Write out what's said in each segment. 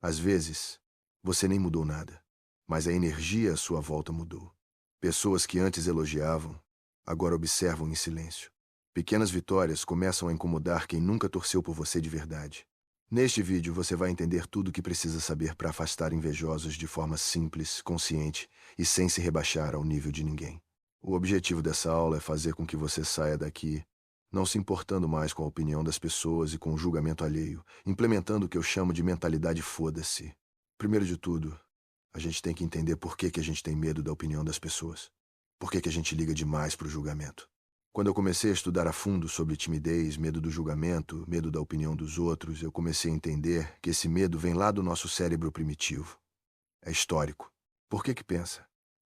Às vezes, você nem mudou nada, mas a energia à sua volta mudou. Pessoas que antes elogiavam, agora observam em silêncio. Pequenas vitórias começam a incomodar quem nunca torceu por você de verdade. Neste vídeo você vai entender tudo o que precisa saber para afastar invejosos de forma simples, consciente e sem se rebaixar ao nível de ninguém. O objetivo dessa aula é fazer com que você saia daqui não se importando mais com a opinião das pessoas e com o julgamento alheio, implementando o que eu chamo de mentalidade foda-se. Primeiro de tudo, a gente tem que entender por que a gente tem medo da opinião das pessoas. Por que a gente liga demais para o julgamento. Quando eu comecei a estudar a fundo sobre timidez, medo do julgamento, medo da opinião dos outros, eu comecei a entender que esse medo vem lá do nosso cérebro primitivo. É histórico. Por que pensa?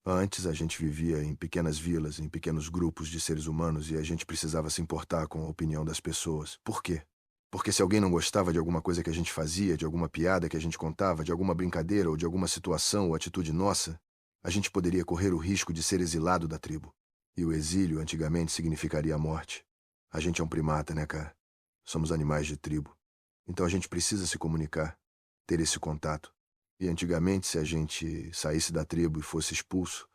Antes a gente vivia em pequenas vilas, em pequenos grupos de seres humanos e a gente precisava se importar com a opinião das pessoas. Por quê? Porque se alguém não gostava de alguma coisa que a gente fazia, de alguma piada que a gente contava, de alguma brincadeira ou de alguma situação ou atitude nossa, a gente poderia correr o risco de ser exilado da tribo. E o exílio antigamente significaria a morte. A gente é um primata, né, cara? Somos animais de tribo. Então a gente precisa se comunicar, ter esse contato. E antigamente, se a gente saísse da tribo e fosse expulso,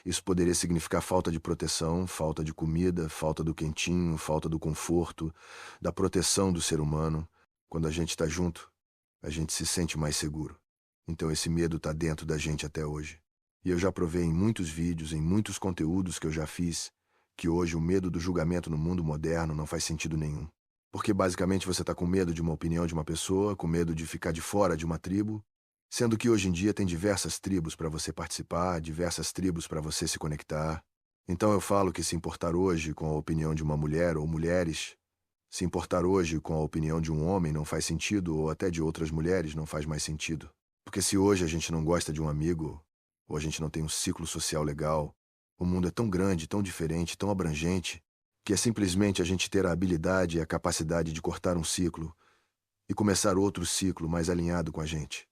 isso poderia significar falta de proteção, falta de comida, falta do quentinho, falta do conforto, da proteção do ser humano. Quando a gente está junto, a gente se sente mais seguro. Então esse medo está dentro da gente até hoje. E eu já provei em muitos vídeos, em muitos conteúdos que eu já fiz, que hoje o medo do julgamento no mundo moderno não faz sentido nenhum. Porque basicamente você está com medo de uma opinião de uma pessoa, com medo de ficar de fora de uma tribo, sendo que hoje em dia tem diversas tribos para você participar, diversas tribos para você se conectar. Então eu falo que se importar hoje com a opinião de uma mulher ou mulheres, se importar hoje com a opinião de um homem não faz sentido, ou até de outras mulheres não faz mais sentido. Porque se hoje a gente não gosta de um amigo, ou a gente não tem um ciclo social legal, o mundo é tão grande, tão diferente, tão abrangente, que é simplesmente a gente ter a habilidade e a capacidade de cortar um ciclo e começar outro ciclo mais alinhado com a gente.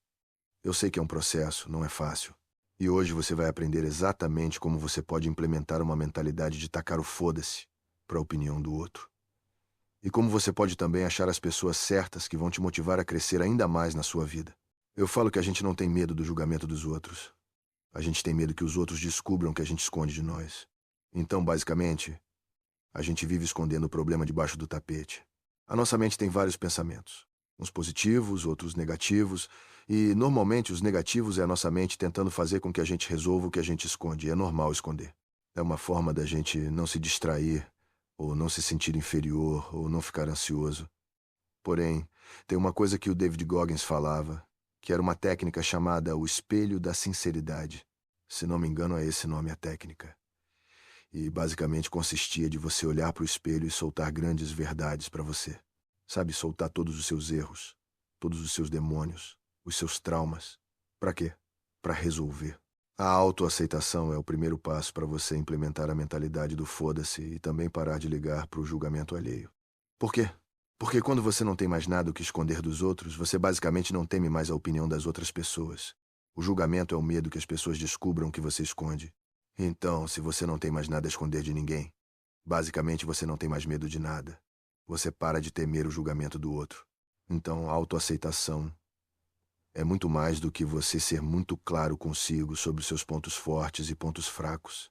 Eu sei que é um processo, não é fácil. E hoje você vai aprender exatamente como você pode implementar uma mentalidade de tacar o foda-se para a opinião do outro. E como você pode também achar as pessoas certas que vão te motivar a crescer ainda mais na sua vida. Eu falo que a gente não tem medo do julgamento dos outros. A gente tem medo que os outros descubram o que a gente esconde de nós. Então, basicamente, a gente vive escondendo o problema debaixo do tapete. A nossa mente tem vários pensamentos. Uns positivos, outros negativos. E, normalmente, os negativos é a nossa mente tentando fazer com que a gente resolva o que a gente esconde. E é normal esconder. É uma forma da gente não se distrair, ou não se sentir inferior, ou não ficar ansioso. Porém, tem uma coisa que o David Goggins falava, que era uma técnica chamada o espelho da sinceridade. Se não me engano, é esse nome a técnica. E basicamente consistia de você olhar para o espelho e soltar grandes verdades para você. Sabe, soltar todos os seus erros, todos os seus demônios, os seus traumas. Para quê? Para resolver. A autoaceitação é o primeiro passo para você implementar a mentalidade do foda-se e também parar de ligar para o julgamento alheio. Por quê? Porque quando você não tem mais nada o que esconder dos outros, você basicamente não teme mais a opinião das outras pessoas. O julgamento é o medo que as pessoas descubram o que você esconde. Então, se você não tem mais nada a esconder de ninguém, basicamente você não tem mais medo de nada. Você para de temer o julgamento do outro. Então, a autoaceitação é muito mais do que você ser muito claro consigo sobre os seus pontos fortes e pontos fracos.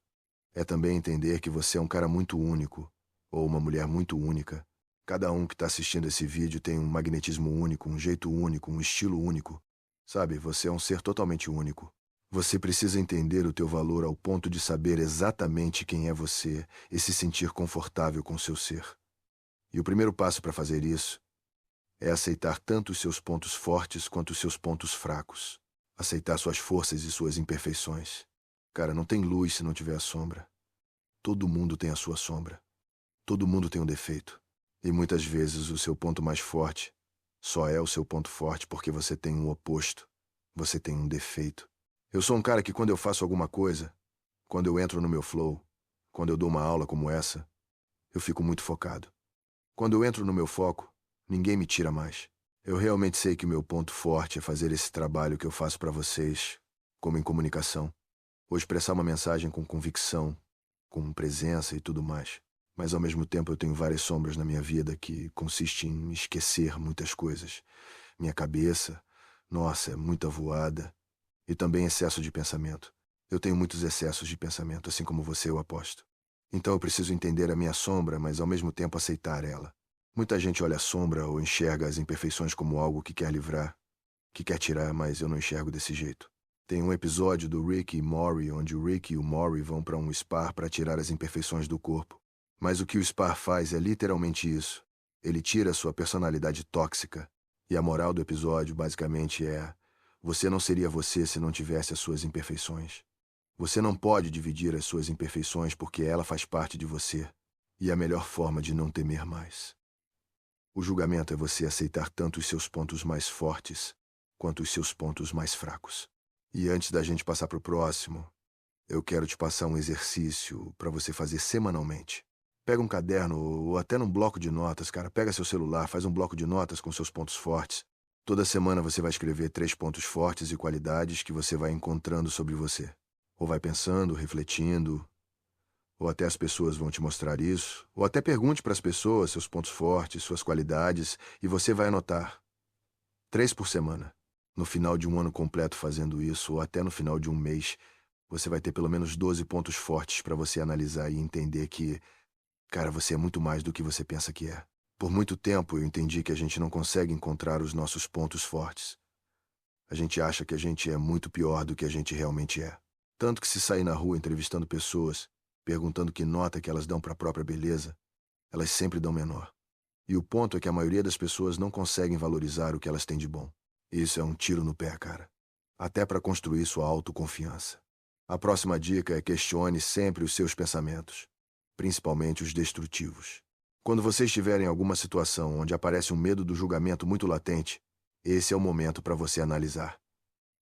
É também entender que você é um cara muito único, ou uma mulher muito única. Cada um que está assistindo esse vídeo tem um magnetismo único, um jeito único, um estilo único. Sabe, você é um ser totalmente único. Você precisa entender o teu valor ao ponto de saber exatamente quem é você e se sentir confortável com seu ser. E o primeiro passo para fazer isso é aceitar tanto os seus pontos fortes quanto os seus pontos fracos. Aceitar suas forças e suas imperfeições. Cara, não tem luz se não tiver a sombra. Todo mundo tem a sua sombra. Todo mundo tem um defeito. E muitas vezes o seu ponto mais forte só é o seu ponto forte porque você tem um oposto. Você tem um defeito. Eu sou um cara que quando eu faço alguma coisa, quando eu entro no meu flow, quando eu dou uma aula como essa, eu fico muito focado. Quando eu entro no meu foco, ninguém me tira mais. Eu realmente sei que o meu ponto forte é fazer esse trabalho que eu faço para vocês, como em comunicação. Ou expressar uma mensagem com convicção, com presença e tudo mais. Mas ao mesmo tempo eu tenho várias sombras na minha vida que consistem em esquecer muitas coisas. Minha cabeça, Nossa, é muita voada. E também excesso de pensamento. Eu tenho muitos excessos de pensamento, assim como você, eu aposto. Então eu preciso entender a minha sombra, mas ao mesmo tempo aceitar ela. Muita gente olha a sombra ou enxerga as imperfeições como algo que quer livrar, que quer tirar, mas eu não enxergo desse jeito. Tem um episódio do Rick e Morty onde o Rick e o Morty vão para um spa para tirar as imperfeições do corpo. Mas o que o spa faz é literalmente isso. Ele tira sua personalidade tóxica. E a moral do episódio, basicamente, é: você não seria você se não tivesse as suas imperfeições. Você não pode dividir as suas imperfeições porque ela faz parte de você. E a melhor forma de não temer mais. O julgamento é você aceitar tanto os seus pontos mais fortes quanto os seus pontos mais fracos. E antes da gente passar para o próximo, eu quero te passar um exercício para você fazer semanalmente. Pega um caderno ou até num bloco de notas, cara. Pega seu celular, faz um bloco de notas com seus pontos fortes. Toda semana você vai escrever 3 pontos fortes e qualidades que você vai encontrando sobre você. Ou vai pensando, refletindo, ou até as pessoas vão te mostrar isso, ou até pergunte para as pessoas seus pontos fortes, suas qualidades, e você vai anotar. 3 por semana. No final de um ano completo fazendo isso, ou até no final de um mês, você vai ter pelo menos 12 pontos fortes para você analisar e entender que, cara, você é muito mais do que você pensa que é. Por muito tempo eu entendi que a gente não consegue encontrar os nossos pontos fortes. A gente acha que a gente é muito pior do que a gente realmente é. Tanto que se sair na rua entrevistando pessoas, perguntando que nota que elas dão para a própria beleza, elas sempre dão menor. E o ponto é que a maioria das pessoas não conseguem valorizar o que elas têm de bom. Isso é um tiro no pé, cara. Até para construir sua autoconfiança. A próxima dica é: questione sempre os seus pensamentos, principalmente os destrutivos. Quando você estiver em alguma situação onde aparece um medo do julgamento muito latente, esse é o momento para você analisar.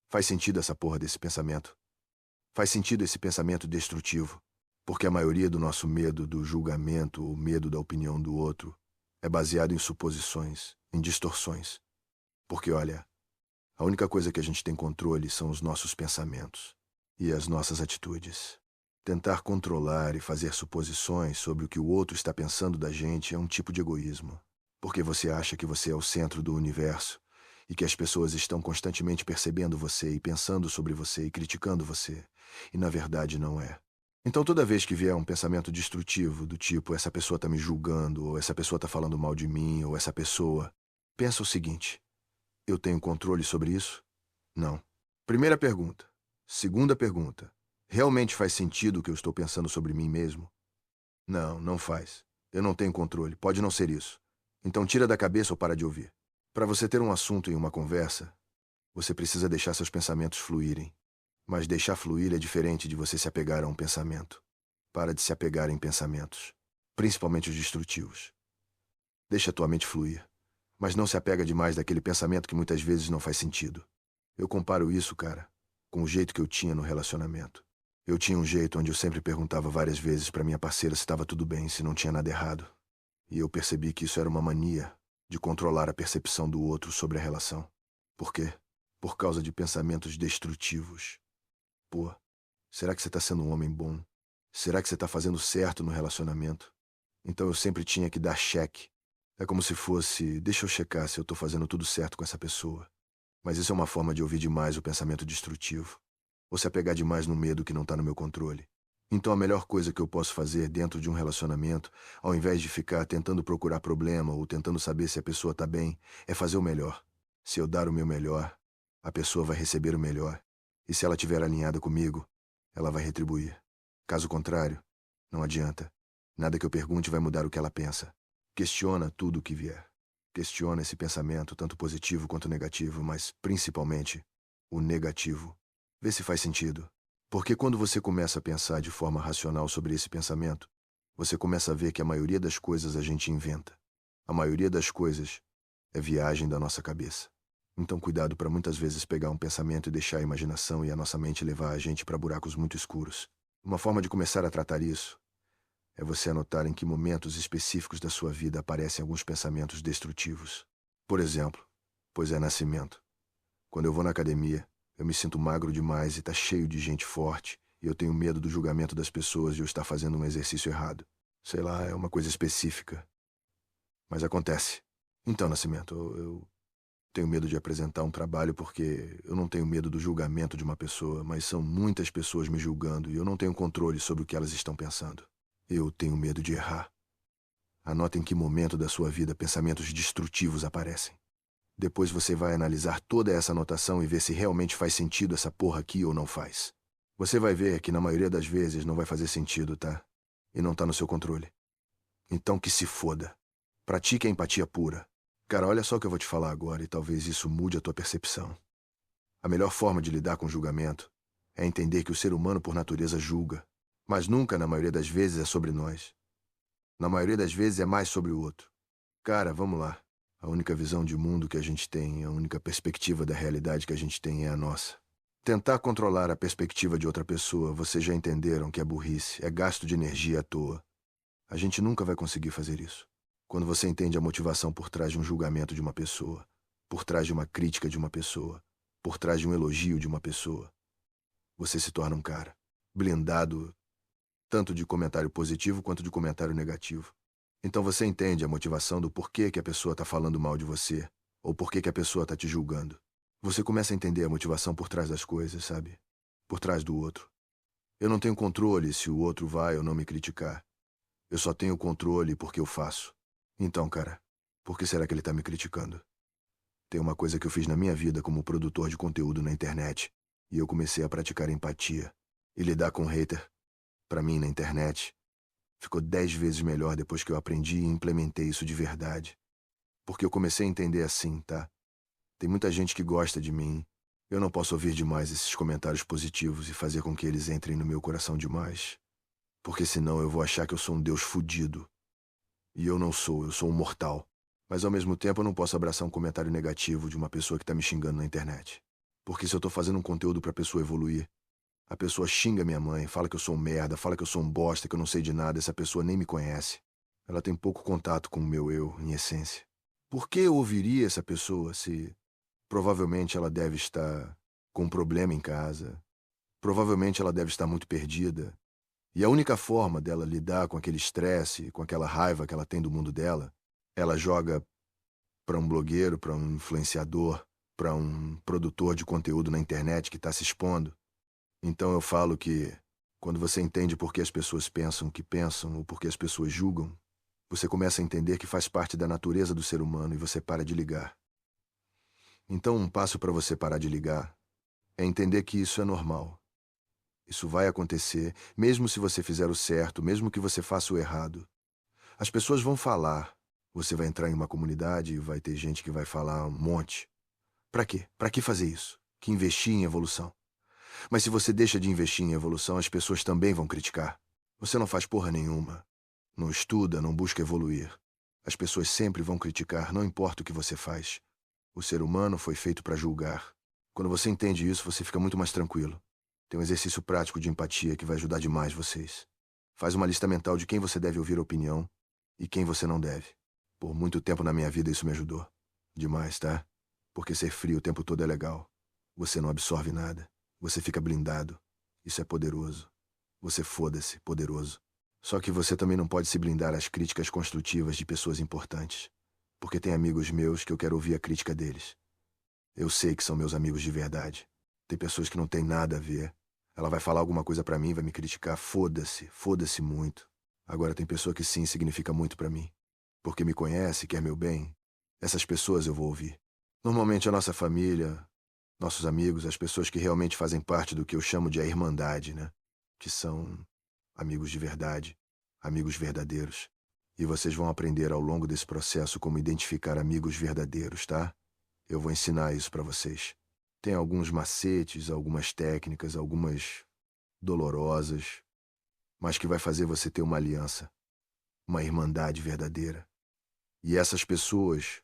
Faz sentido essa porra desse pensamento? Faz sentido esse pensamento destrutivo? Porque a maioria do nosso medo do julgamento ou medo da opinião do outro é baseado em suposições, em distorções. Porque, olha, a única coisa que a gente tem controle são os nossos pensamentos e as nossas atitudes. Tentar controlar e fazer suposições sobre o que o outro está pensando da gente é um tipo de egoísmo. Porque você acha que você é o centro do universo e que as pessoas estão constantemente percebendo você e pensando sobre você e criticando você. E na verdade não é. Então toda vez que vier um pensamento destrutivo do tipo: essa pessoa está me julgando, ou essa pessoa está falando mal de mim, ou essa pessoa... pensa o seguinte: eu tenho controle sobre isso? Não. Primeira pergunta. Segunda pergunta. Realmente faz sentido o que eu estou pensando sobre mim mesmo? Não, não faz. Eu não tenho controle. Pode não ser isso. Então tira da cabeça ou para de ouvir. Para você ter um assunto em uma conversa, você precisa deixar seus pensamentos fluírem. Mas deixar fluir é diferente de você se apegar a um pensamento. Para de se apegar em pensamentos, principalmente os destrutivos. Deixa a tua mente fluir, mas não se apega demais daquele pensamento que muitas vezes não faz sentido. Eu comparo isso, cara, com o jeito que eu tinha no relacionamento. Eu tinha um jeito onde eu sempre perguntava várias vezes para minha parceira se estava tudo bem, se não tinha nada errado. E eu percebi que isso era uma mania de controlar a percepção do outro sobre a relação. Por quê? Por causa de pensamentos destrutivos. Pô, será que você está sendo um homem bom? Será que você está fazendo certo no relacionamento? Então eu sempre tinha que dar cheque. É como se fosse: deixa eu checar se eu estou fazendo tudo certo com essa pessoa. Mas isso é uma forma de ouvir demais o pensamento destrutivo. Ou se apegar demais no medo que não está no meu controle. Então a melhor coisa que eu posso fazer dentro de um relacionamento, ao invés de ficar tentando procurar problema ou tentando saber se a pessoa está bem, é fazer o melhor. Se eu dar o meu melhor, a pessoa vai receber o melhor. E se ela estiver alinhada comigo, ela vai retribuir. Caso contrário, não adianta. Nada que eu pergunte vai mudar o que ela pensa. Questiona tudo o que vier. Questiona esse pensamento, tanto positivo quanto negativo, mas principalmente o negativo. Vê se faz sentido. Porque quando você começa a pensar de forma racional sobre esse pensamento, você começa a ver que a maioria das coisas a gente inventa. A maioria das coisas é viagem da nossa cabeça. Então cuidado para muitas vezes pegar um pensamento e deixar a imaginação e a nossa mente levar a gente para buracos muito escuros. Uma forma de começar a tratar isso é você anotar em que momentos específicos da sua vida aparecem alguns pensamentos destrutivos. Por exemplo, pois é nascimento. Quando eu vou na academia, eu me sinto magro demais e tá cheio de gente forte, e eu tenho medo do julgamento das pessoas de eu estar fazendo um exercício errado. Sei lá, é uma coisa específica. Mas acontece. Então, Nascimento, eu Tenho medo de apresentar um trabalho porque eu não tenho medo do julgamento de uma pessoa, mas são muitas pessoas me julgando e eu não tenho controle sobre o que elas estão pensando. Eu tenho medo de errar. Anota em que momento da sua vida pensamentos destrutivos aparecem. Depois você vai analisar toda essa anotação e ver se realmente faz sentido essa porra aqui ou não faz. Você vai ver que na maioria das vezes não vai fazer sentido, tá? E não tá no seu controle. Então que se foda. Pratique a empatia pura. Cara, olha só o que eu vou te falar agora e talvez isso mude a tua percepção. A melhor forma de lidar com o julgamento é entender que o ser humano por natureza julga, mas nunca, na maioria das vezes, é sobre nós. Na maioria das vezes é mais sobre o outro. Cara, vamos lá. A única visão de mundo que a gente tem, a única perspectiva da realidade que a gente tem é a nossa. Tentar controlar a perspectiva de outra pessoa, vocês já entenderam que é burrice, é gasto de energia à toa. A gente nunca vai conseguir fazer isso. Quando você entende a motivação por trás de um julgamento de uma pessoa, por trás de uma crítica de uma pessoa, por trás de um elogio de uma pessoa, você se torna um cara blindado tanto de comentário positivo quanto de comentário negativo. Então você entende a motivação do porquê que a pessoa está falando mal de você, ou porquê que a pessoa está te julgando. Você começa a entender a motivação por trás das coisas, sabe? Por trás do outro. Eu não tenho controle se o outro vai ou não me criticar. Eu só tenho controle porque eu faço. Então, cara, por que será que ele tá me criticando? Tem uma coisa que eu fiz na minha vida como produtor de conteúdo na internet, e eu comecei a praticar empatia. E lidar com hater, pra mim na internet, ficou 10 vezes melhor depois que eu aprendi e implementei isso de verdade. Porque eu comecei a entender assim, tá? Tem muita gente que gosta de mim. Eu não posso ouvir demais esses comentários positivos e fazer com que eles entrem no meu coração demais. Porque senão eu vou achar que eu sou um deus fudido. E eu não sou, eu sou um mortal. Mas ao mesmo tempo eu não posso abraçar um comentário negativo de uma pessoa que tá me xingando na internet. Porque se eu tô fazendo um conteúdo pra pessoa evoluir, a pessoa xinga minha mãe, fala que eu sou um merda, fala que eu sou um bosta, que eu não sei de nada, essa pessoa nem me conhece. Ela tem pouco contato com o meu eu, em essência. Por que eu ouviria essa pessoa se provavelmente ela deve estar com um problema em casa? Provavelmente ela deve estar muito perdida. E a única forma dela lidar com aquele estresse, com aquela raiva que ela tem do mundo dela, ela joga para um blogueiro, para um influenciador, para um produtor de conteúdo na internet que está se expondo. Então eu falo que quando você entende por que as pessoas pensam o que pensam ou por que as pessoas julgam, você começa a entender que faz parte da natureza do ser humano e você para de ligar. Então um passo para você parar de ligar é entender que isso é normal. Isso vai acontecer, mesmo se você fizer o certo, mesmo que você faça o errado. As pessoas vão falar. Você vai entrar em uma comunidade e vai ter gente que vai falar um monte. Pra quê? Pra que fazer isso? Que investir em evolução. Mas se você deixa de investir em evolução, as pessoas também vão criticar. Você não faz porra nenhuma. Não estuda, não busca evoluir. As pessoas sempre vão criticar, não importa o que você faz. O ser humano foi feito pra julgar. Quando você entende isso, você fica muito mais tranquilo. Tem um exercício prático de empatia que vai ajudar demais vocês. Faz uma lista mental de quem você deve ouvir opinião e quem você não deve. Por muito tempo na minha vida isso me ajudou. Demais, tá? Porque ser frio o tempo todo é legal. Você não absorve nada. Você fica blindado. Isso é poderoso. Você foda-se, poderoso. Só que você também não pode se blindar às críticas construtivas de pessoas importantes. Porque tem amigos meus que eu quero ouvir a crítica deles. Eu sei que são meus amigos de verdade. Tem pessoas que não têm nada a ver. Ela vai falar alguma coisa pra mim, vai me criticar. Foda-se, foda-se muito. Agora tem pessoa que sim significa muito pra mim. Porque me conhece, quer meu bem. Essas pessoas eu vou ouvir. Normalmente a nossa família, nossos amigos, as pessoas que realmente fazem parte do que eu chamo de a irmandade, né? Que são amigos de verdade, amigos verdadeiros. E vocês vão aprender ao longo desse processo como identificar amigos verdadeiros, tá? Eu vou ensinar isso pra vocês. Tem alguns macetes, algumas técnicas, algumas dolorosas, mas que vai fazer você ter uma aliança, uma irmandade verdadeira. E essas pessoas,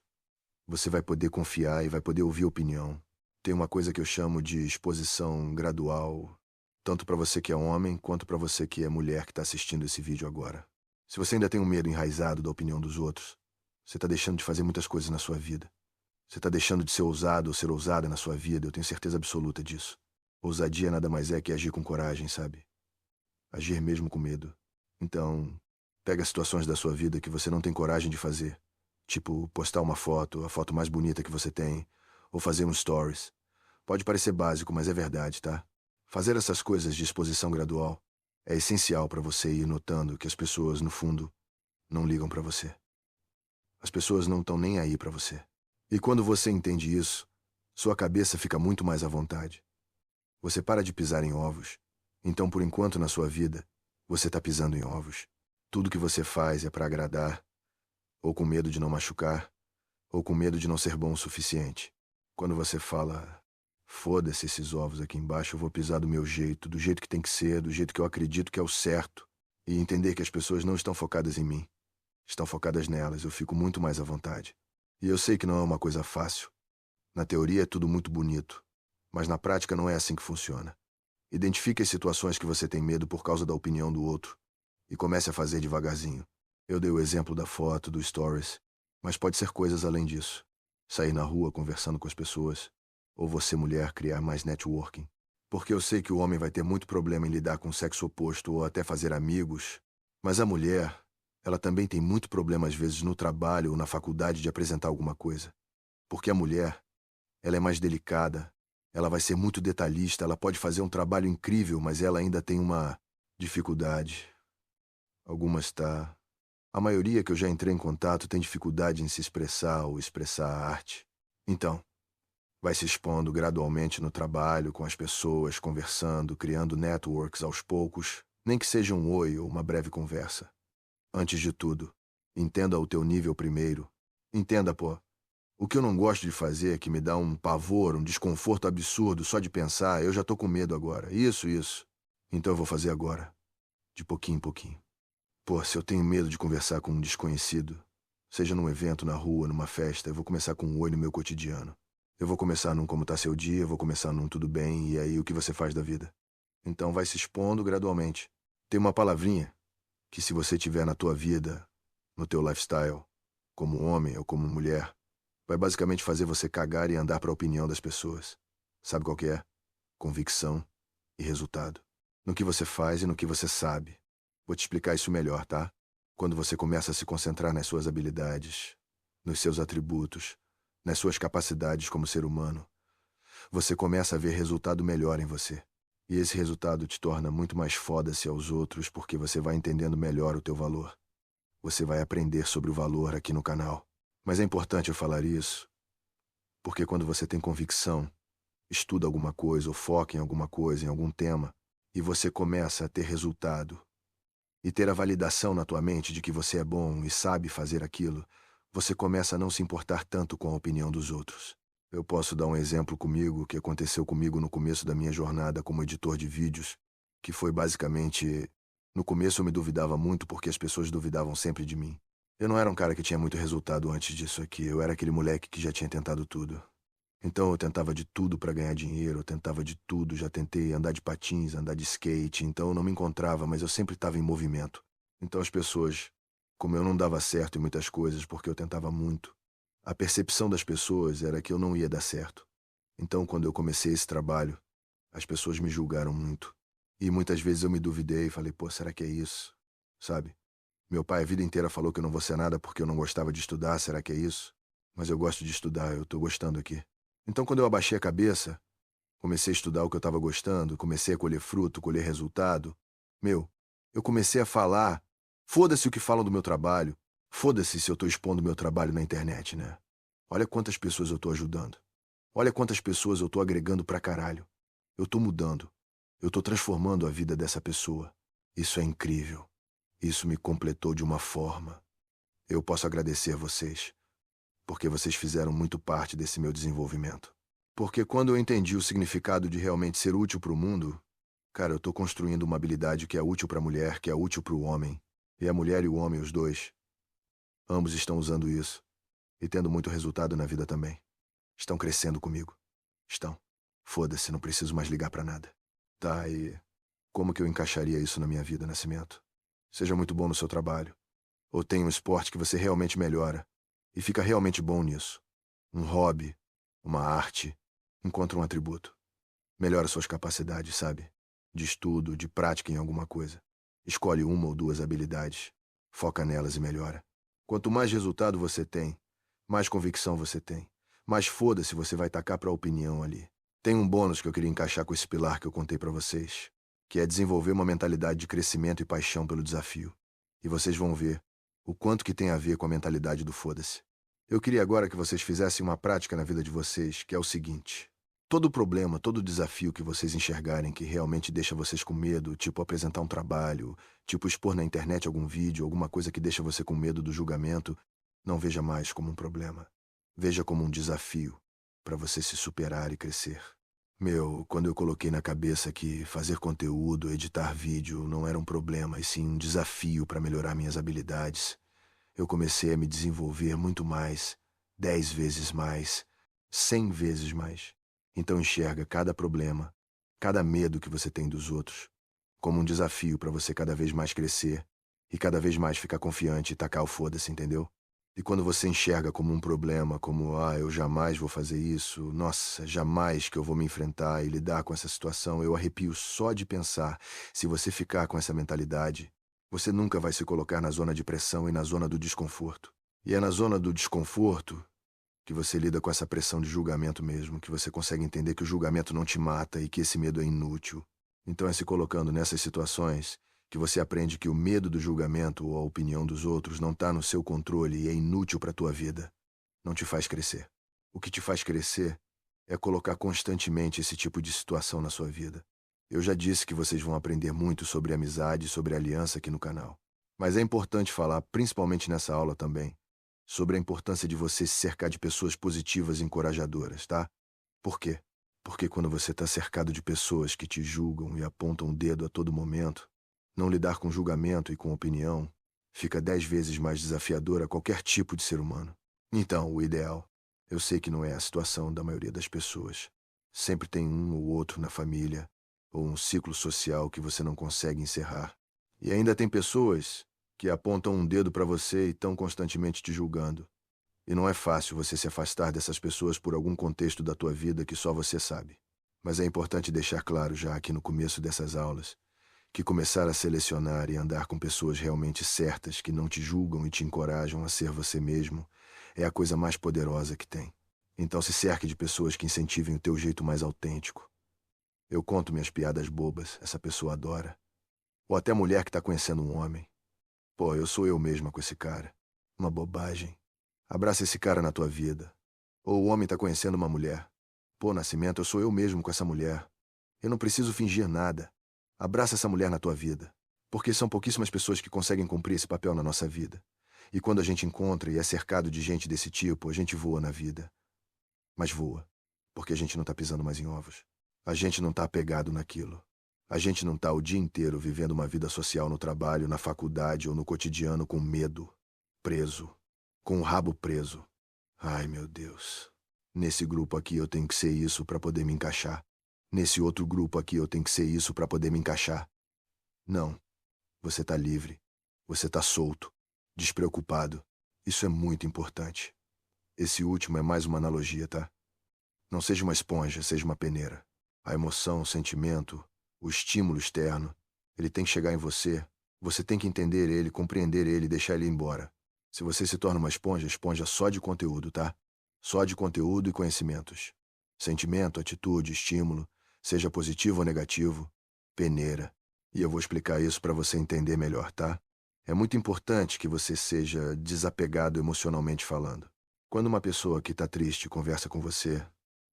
você vai poder confiar e vai poder ouvir opinião. Tem uma coisa que eu chamo de exposição gradual, tanto para você que é homem, quanto para você que é mulher que está assistindo esse vídeo agora. Se você ainda tem um medo enraizado da opinião dos outros, você está deixando de fazer muitas coisas na sua vida. Você está deixando de ser ousado ou ser ousada na sua vida, eu tenho certeza absoluta disso. Ousadia nada mais é que agir com coragem, sabe? Agir mesmo com medo. Então, pega situações da sua vida que você não tem coragem de fazer. Tipo, postar uma foto, a foto mais bonita que você tem, ou fazer um stories. Pode parecer básico, mas é verdade, tá? Fazer essas coisas de exposição gradual é essencial para você ir notando que as pessoas, no fundo, não ligam para você. As pessoas não estão nem aí para você. E quando você entende isso, sua cabeça fica muito mais à vontade. Você para de pisar em ovos. Então, por enquanto na sua vida, você está pisando em ovos. Tudo que você faz é para agradar, ou com medo de não machucar, ou com medo de não ser bom o suficiente. Quando você fala, foda-se esses ovos aqui embaixo, eu vou pisar do jeito que tem que ser, do jeito que eu acredito que é o certo, e entender que as pessoas não estão focadas em mim, estão focadas nelas, eu fico muito mais à vontade. E eu sei que não é uma coisa fácil. Na teoria é tudo muito bonito, mas na prática não é assim que funciona. Identifique as situações que você tem medo por causa da opinião do outro e comece a fazer devagarzinho. Eu dei o exemplo da foto, do stories, mas pode ser coisas além disso. Sair na rua conversando com as pessoas, ou você, mulher, criar mais networking. Porque eu sei que o homem vai ter muito problema em lidar com o sexo oposto ou até fazer amigos, mas a mulher, ela também tem muito problema às vezes no trabalho ou na faculdade de apresentar alguma coisa. Porque a mulher, ela é mais delicada, ela vai ser muito detalhista, ela pode fazer um trabalho incrível, mas ela ainda tem uma dificuldade. Algumas tá. A maioria que eu já entrei em contato tem dificuldade em se expressar ou expressar a arte. Então, vai se expondo gradualmente no trabalho, com as pessoas, conversando, criando networks aos poucos, nem que seja um oi ou uma breve conversa. Antes de tudo, entenda o teu nível primeiro. Entenda, pô. O que eu não gosto de fazer, que me dá um pavor, um desconforto absurdo só de pensar, eu já tô com medo agora. Isso. Então eu vou fazer agora, de pouquinho em pouquinho. Pô, se eu tenho medo de conversar com um desconhecido, seja num evento, na rua, numa festa, eu vou começar com um oi no meu cotidiano. Eu vou começar num como tá seu dia, eu vou começar num tudo bem, e aí o que você faz da vida? Então vai se expondo gradualmente. Tem uma palavrinha que se você tiver na tua vida, no teu lifestyle, como homem ou como mulher, vai basicamente fazer você cagar e andar para a opinião das pessoas. Sabe qual que é? Convicção e resultado. No que você faz e no que você sabe. Vou te explicar isso melhor, tá? Quando você começa a se concentrar nas suas habilidades, nos seus atributos, nas suas capacidades como ser humano, você começa a ver resultado melhor em você. E esse resultado te torna muito mais foda-se aos outros porque você vai entendendo melhor o teu valor. Você vai aprender sobre o valor aqui no canal. Mas é importante eu falar isso, porque quando você tem convicção, estuda alguma coisa ou foca em alguma coisa, em algum tema, e você começa a ter resultado, e ter a validação na tua mente de que você é bom e sabe fazer aquilo, você começa a não se importar tanto com a opinião dos outros. Eu posso dar um exemplo comigo, que aconteceu comigo no começo da minha jornada como editor de vídeos, que foi basicamente... No começo eu me duvidava muito porque as pessoas duvidavam sempre de mim. Eu não era um cara que tinha muito resultado antes disso aqui, eu era aquele moleque que já tinha tentado tudo. Então eu tentava de tudo para ganhar dinheiro, eu tentava de tudo, já tentei andar de patins, andar de skate, então eu não me encontrava, mas eu sempre estava em movimento. Então as pessoas, como eu não dava certo em muitas coisas porque eu tentava muito, a percepção das pessoas era que eu não ia dar certo. Então quando eu comecei esse trabalho, as pessoas me julgaram muito. E muitas vezes eu me duvidei e falei, pô, será que é isso? Sabe? Meu pai a vida inteira falou que eu não vou ser nada porque eu não gostava de estudar, será que é isso? Mas eu gosto de estudar, eu tô gostando aqui. Então quando eu abaixei a cabeça, comecei a estudar o que eu estava gostando, comecei a colher fruto, colher resultado, eu comecei a falar, foda-se o que falam do meu trabalho, foda-se se eu tô expondo meu trabalho na internet, né? Olha quantas pessoas eu tô ajudando. Olha quantas pessoas eu tô agregando pra caralho. Eu tô mudando. Eu tô transformando a vida dessa pessoa. Isso é incrível. Isso me completou de uma forma. Eu posso agradecer a vocês, porque vocês fizeram muito parte desse meu desenvolvimento. Porque quando eu entendi o significado de realmente ser útil para o mundo, cara, eu tô construindo uma habilidade que é útil para a mulher, que é útil para o homem. E a mulher e o homem, os dois, ambos estão usando isso e tendo muito resultado na vida também. Estão crescendo comigo. Estão. Foda-se, não preciso mais ligar para nada. Tá, e como que eu encaixaria isso na minha vida, Nascimento? Seja muito bom no seu trabalho. Ou tenha um esporte que você realmente melhora e fica realmente bom nisso. Um hobby, uma arte, encontra um atributo. Melhora suas capacidades, sabe? De estudo, de prática em alguma coisa. Escolhe uma ou duas habilidades. Foca nelas e melhora. Quanto mais resultado você tem, mais convicção você tem. Mas foda-se, você vai tacar pra opinião ali. Tem um bônus que eu queria encaixar com esse pilar que eu contei pra vocês, que é desenvolver uma mentalidade de crescimento e paixão pelo desafio. E vocês vão ver o quanto que tem a ver com a mentalidade do foda-se. Eu queria agora que vocês fizessem uma prática na vida de vocês, que é o seguinte. Todo problema, todo desafio que vocês enxergarem que realmente deixa vocês com medo, tipo apresentar um trabalho, tipo expor na internet algum vídeo, alguma coisa que deixa você com medo do julgamento, não veja mais como um problema. Veja como um desafio para você se superar e crescer. Quando eu coloquei na cabeça que fazer conteúdo, editar vídeo não era um problema, e sim um desafio para melhorar minhas habilidades, eu comecei a me desenvolver muito mais, 10 vezes mais, 100 vezes mais. Então enxerga cada problema, cada medo que você tem dos outros, como um desafio para você cada vez mais crescer e cada vez mais ficar confiante e tacar o foda-se, entendeu? E quando você enxerga como um problema, como, eu jamais vou fazer isso, nossa, jamais que eu vou me enfrentar e lidar com essa situação, eu arrepio só de pensar. Se você ficar com essa mentalidade, você nunca vai se colocar na zona de pressão e na zona do desconforto. E é na zona do desconforto que você lida com essa pressão de julgamento mesmo, que você consegue entender que o julgamento não te mata e que esse medo é inútil. Então é se colocando nessas situações que você aprende que o medo do julgamento ou a opinião dos outros não está no seu controle e é inútil para a tua vida. Não te faz crescer. O que te faz crescer é colocar constantemente esse tipo de situação na sua vida. Eu já disse que vocês vão aprender muito sobre amizade e sobre aliança aqui no canal. Mas é importante falar, principalmente nessa aula também, sobre a importância de você se cercar de pessoas positivas e encorajadoras, tá? Por quê? Porque quando você está cercado de pessoas que te julgam e apontam o dedo a todo momento, não lidar com julgamento e com opinião fica 10 vezes mais desafiador a qualquer tipo de ser humano. Então, o ideal, eu sei que não é a situação da maioria das pessoas. Sempre tem um ou outro na família, ou um ciclo social que você não consegue encerrar. E ainda tem pessoas que apontam um dedo para você e estão constantemente te julgando. E não é fácil você se afastar dessas pessoas por algum contexto da tua vida que só você sabe. Mas é importante deixar claro já aqui no começo dessas aulas que começar a selecionar e andar com pessoas realmente certas que não te julgam e te encorajam a ser você mesmo é a coisa mais poderosa que tem. Então se cerque de pessoas que incentivem o teu jeito mais autêntico. Eu conto minhas piadas bobas, essa pessoa adora. Ou até mulher que tá conhecendo um homem. Pô, eu sou eu mesma com esse cara. Uma bobagem. Abraça esse cara na tua vida. Ou o homem tá conhecendo uma mulher. Pô, Nascimento, eu sou eu mesmo com essa mulher. Eu não preciso fingir nada. Abraça essa mulher na tua vida. Porque são pouquíssimas pessoas que conseguem cumprir esse papel na nossa vida. E quando a gente encontra e é cercado de gente desse tipo, a gente voa na vida. Mas voa. Porque a gente não tá pisando mais em ovos. A gente não tá apegado naquilo. A gente não tá o dia inteiro vivendo uma vida social no trabalho, na faculdade ou no cotidiano com medo, preso, com o rabo preso. Ai, meu Deus. Nesse grupo aqui eu tenho que ser isso para poder me encaixar. Nesse outro grupo aqui eu tenho que ser isso para poder me encaixar. Não. Você tá livre. Você tá solto, despreocupado. Isso é muito importante. Esse último é mais uma analogia, tá? Não seja uma esponja, seja uma peneira. A emoção, o sentimento, o estímulo externo, ele tem que chegar em você. Você tem que entender ele, compreender ele e deixar ele ir embora. Se você se torna uma esponja, esponja só de conteúdo, tá? Só de conteúdo e conhecimentos. Sentimento, atitude, estímulo, seja positivo ou negativo, peneira. E eu vou explicar isso para você entender melhor, tá? É muito importante que você seja desapegado emocionalmente falando. Quando uma pessoa que está triste conversa com você,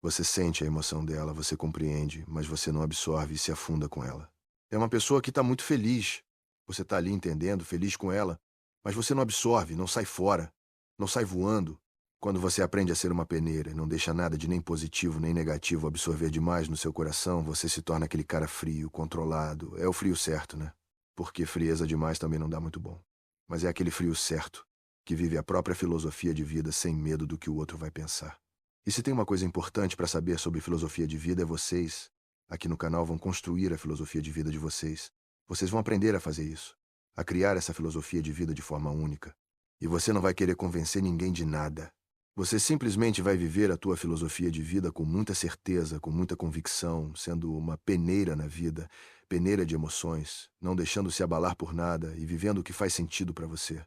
você sente a emoção dela, você compreende, mas você não absorve e se afunda com ela. É uma pessoa que está muito feliz. Você está ali entendendo, feliz com ela, mas você não absorve, não sai fora, não sai voando. Quando você aprende a ser uma peneira e não deixa nada de nem positivo nem negativo absorver demais no seu coração, você se torna aquele cara frio, controlado. É o frio certo, né? Porque frieza demais também não dá muito bom. Mas é aquele frio certo, que vive a própria filosofia de vida sem medo do que o outro vai pensar. E se tem uma coisa importante para saber sobre filosofia de vida é vocês, aqui no canal, vão construir a filosofia de vida de vocês. Vocês vão aprender a fazer isso, a criar essa filosofia de vida de forma única. E você não vai querer convencer ninguém de nada. Você simplesmente vai viver a tua filosofia de vida com muita certeza, com muita convicção, sendo uma peneira na vida, peneira de emoções, não deixando se abalar por nada e vivendo o que faz sentido para você.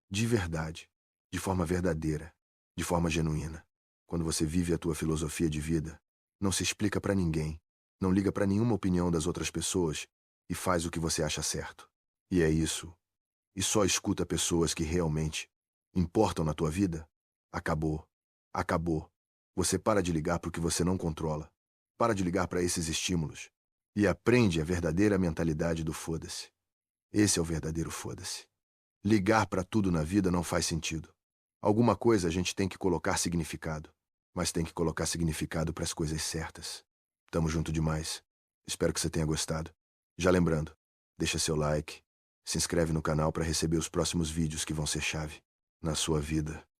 De verdade, de forma verdadeira, de forma genuína. Quando você vive a tua filosofia de vida, não se explica para ninguém, não liga para nenhuma opinião das outras pessoas e faz o que você acha certo. E é isso. E só escuta pessoas que realmente importam na tua vida? Acabou. Acabou. Você para de ligar para o que você não controla. Para de ligar para esses estímulos. E aprende a verdadeira mentalidade do foda-se. Esse é o verdadeiro foda-se. Ligar para tudo na vida não faz sentido. Alguma coisa a gente tem que colocar significado. Mas tem que colocar significado para as coisas certas. Tamo junto demais. Espero que você tenha gostado. Já lembrando, deixa seu like, se inscreve no canal para receber os próximos vídeos que vão ser chave na sua vida.